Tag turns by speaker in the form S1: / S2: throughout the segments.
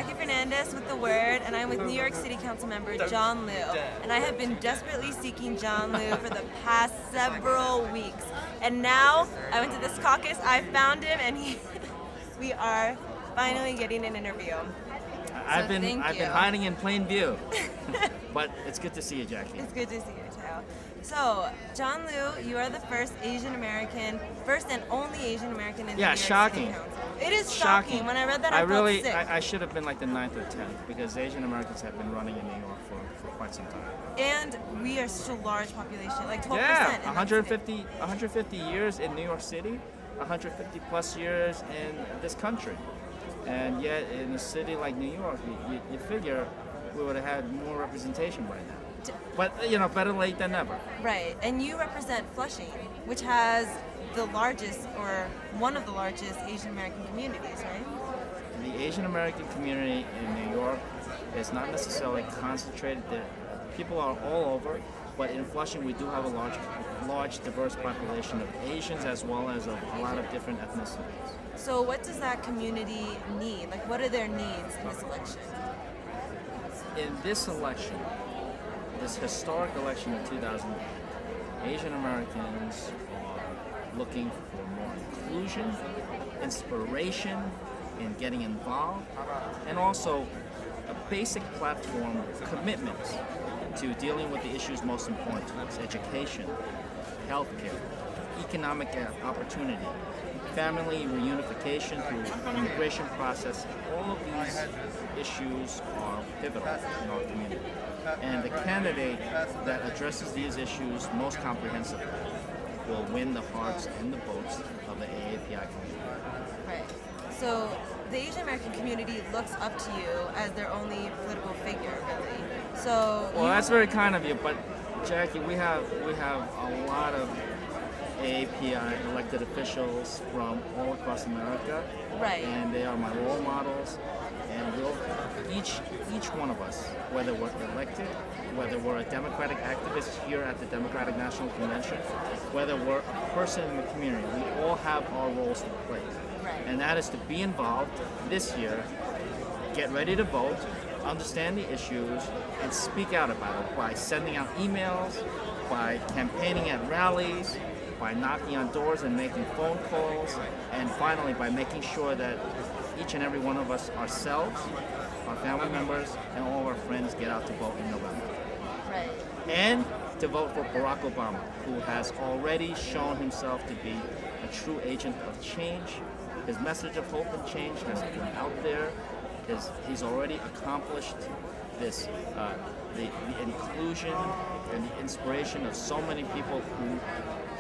S1: Jackie Fernandez with The Word, and I'm with New York City Council member John Liu. And I have been desperately seeking John Liu for the past several weeks. And now I went to this caucus, I found him, and we are finally getting an interview.
S2: I've been hiding in plain view, but it's good to see you, Jackie.
S1: It's good to see you too. So, John Liu, you are the first and only Asian American in the New York
S2: shocking.
S1: City Council. It is shocking. When I read that, I felt sick.
S2: I should have been like the 9th or 10th because Asian Americans have been running in New York for quite some time.
S1: And we are such a large population, like 12%.
S2: Yeah, 150 years in New York City, 150 plus years in this country. And yet, in a city like New York, you figure we would have had more representation by now. But, better late than never.
S1: Right. And you represent Flushing, which has the largest, or one of the largest, Asian American communities, right?
S2: The Asian American community in New York is not necessarily concentrated there. People are all over, but in Flushing, we do have a large diverse population of Asians as well as of a lot of different ethnicities.
S1: So what does that community need? Like, what are their needs in this election?
S2: In this election, this historic election of 2008, Asian Americans are looking for more inclusion, inspiration in getting involved, and also a basic platform commitment to dealing with the issues most important to us: education, healthcare, economic opportunity, family reunification through immigration process. All of these issues are pivotal in our community. And the candidate that addresses these issues most comprehensively will win the hearts and the votes of the AAPI community.
S1: Right. So the Asian American community looks up to you as their only political figure, really. So
S2: that's very kind of you, but Jackie, we have a lot of AAPI elected officials from all across America,
S1: right?
S2: And they are my role models. And each one of us, whether we're elected, whether we're a Democratic activist here at the Democratic National Convention, whether we're a person in the community, we all have our roles to play.
S1: Right.
S2: And that is to be involved this year, get ready to vote, understand the issues, and speak out about it by sending out emails, by campaigning at rallies, by knocking on doors and making phone calls, and finally by making sure that each and every one of us, ourselves, our family members, and all of our friends get out to vote in November.
S1: Right.
S2: And to vote for Barack Obama, who has already shown himself to be a true agent of change. His message of hope and change has been out there. He's already accomplished this, the inclusion and the inspiration of so many people who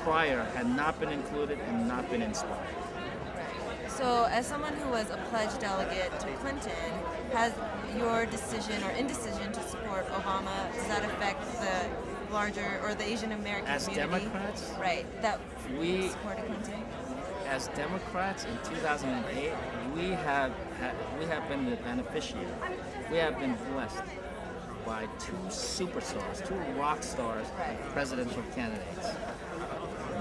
S2: prior had not been included and not been inspired.
S1: So, as someone who was a pledged delegate to Clinton, has your decision or indecision to support Obama, does that affect the larger or the Asian American community?
S2: As Democrats,
S1: right, that we supported Clinton.
S2: As Democrats in 2008, we have been the beneficiary. We have been blessed by two superstars, two rock stars, presidential candidates.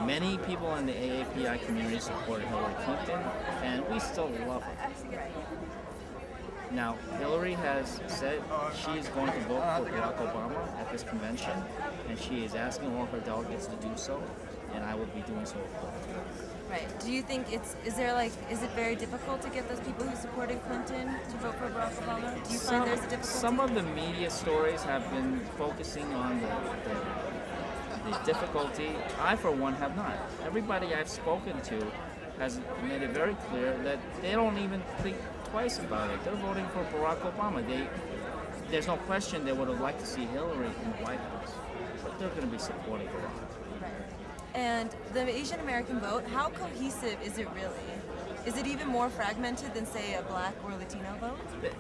S2: Many people in the AAPI community supported Hillary Clinton, and we still love her. Now, Hillary has said she is going to vote for Barack Obama at this convention, and she is asking all her delegates to do so, and I will be doing so.
S1: Right. Do you think is it very difficult to get those people who supported Clinton to vote for Barack Obama? Do you find there's a difficulty?
S2: Some of the media stories have been focusing on the difficulty. I, for one, have not. Everybody I've spoken to has made it very clear that they don't even think twice about it. They're voting for Barack Obama. There's no question they would have liked to see Hillary in the White House, but they're going to be supporting Barack.
S1: Right. And the Asian American vote, how cohesive is it really? Is it even more fragmented than, say, a Black or Latino vote?
S2: The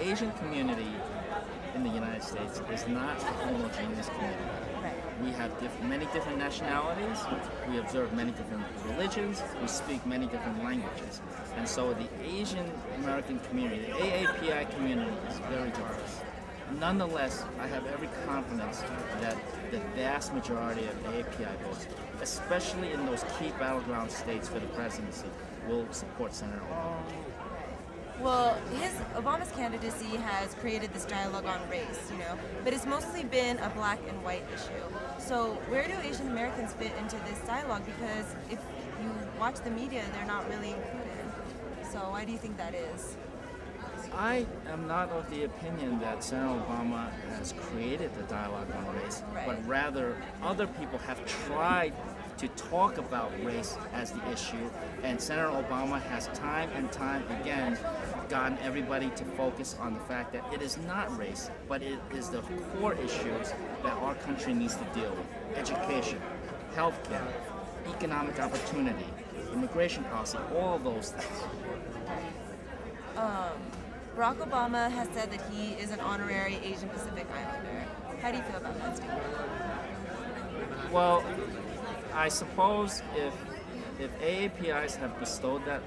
S2: Asian community in the United States is not a homogeneous community.
S1: Right.
S2: We have many different nationalities, we observe many different religions, we speak many different languages. And so the Asian American community, the AAPI community, is very diverse. Nonetheless, I have every confidence that the vast majority of AAPI votes, especially in those key battleground states for the presidency, will support Senator Obama.
S1: Well, Obama's candidacy has created this dialogue on race, but it's mostly been a black and white issue. So where do Asian Americans fit into this dialogue? Because if you watch the media, they're not really included. So why do you think that is?
S2: I am not of the opinion that Senator Obama has created the dialogue on race,
S1: Right.
S2: but rather other people have tried to talk about race as the issue, and Senator Obama has time and time again gotten everybody to focus on the fact that it is not race, but it is the core issues that our country needs to deal with: education, healthcare, economic opportunity, immigration policy, all of those things.
S1: Barack Obama has said that he is an honorary Asian Pacific Islander. How do you feel about that statement?
S2: Well, I suppose if AAPIs have bestowed that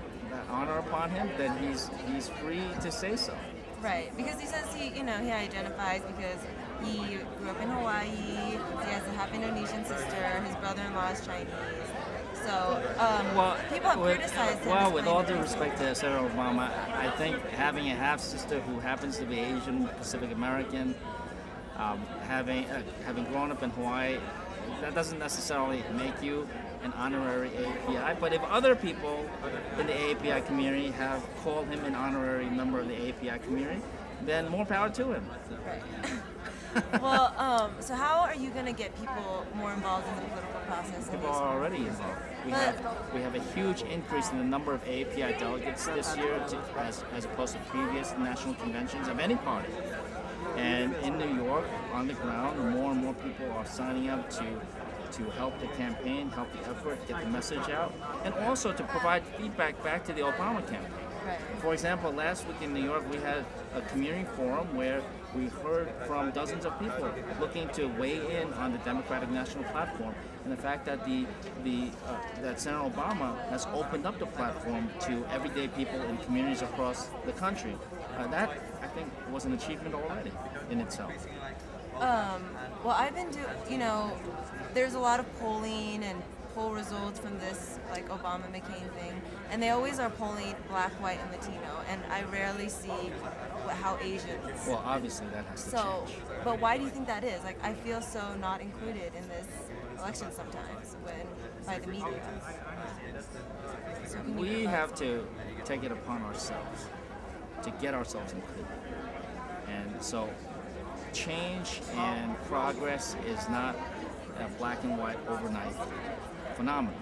S2: honor upon him, then he's free to say so.
S1: Right, because he says he identifies because he grew up in Hawaii, he has a half Indonesian sister, his brother-in-law is Chinese. So people have criticized him.
S2: Well, with all due respect to Senator Obama, I think having a half sister who happens to be Asian Pacific American, having grown up in Hawaii, that doesn't necessarily make you an honorary AAPI. But if other people in the AAPI community have called him an honorary member of the AAPI community, then more power to him.
S1: Right. Well, so how are you going to get people more involved in the political process?
S2: People are already involved. We have a huge increase in the number of AAPI delegates this year as opposed to previous national conventions of any party. And in New York, on the ground, more and more people are signing up to help the campaign, help the effort, get the message out, and also to provide feedback back to the Obama campaign.
S1: Right.
S2: For example, last week in New York, we had a community forum where we heard from dozens of people looking to weigh in on the Democratic National Platform and the fact that that Senator Obama has opened up the platform to everyday people in communities across the country. That, I think, was an achievement already in itself.
S1: Well, I've been there's a lot of polling and poll results from this Obama-McCain thing, and they always are polling black, white, and Latino, and I rarely see how Asians.
S2: Well, obviously that has to change.
S1: But why do you think that is? I feel so not included in this election sometimes by the media. So
S2: we have to take it upon ourselves to get ourselves included, and so change and progress is not a black and white overnight phenomenon.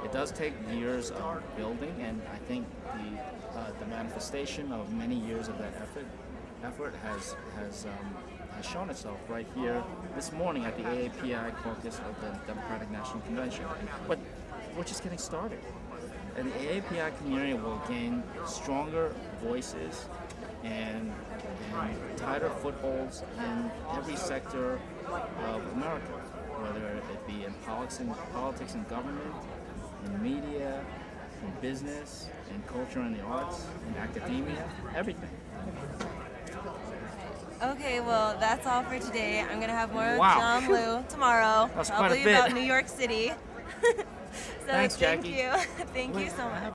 S2: It does take years of building, and I think the manifestation of many years of that effort has shown itself right here this morning at the AAPI Caucus of the Democratic National Convention. But we're just getting started, and the AAPI community will gain stronger voices and tighter footholds in every sector of America, whether it be in politics and government, in media, in business, in culture and the arts, in academia, everything.
S1: Okay, well, that's all for today. I'm going to have more
S2: Wow.
S1: with John Liu tomorrow,
S2: That's
S1: probably
S2: quite a bit.
S1: about New York City. So
S2: Thanks,
S1: thank
S2: Jackie.
S1: you. Thank you so much.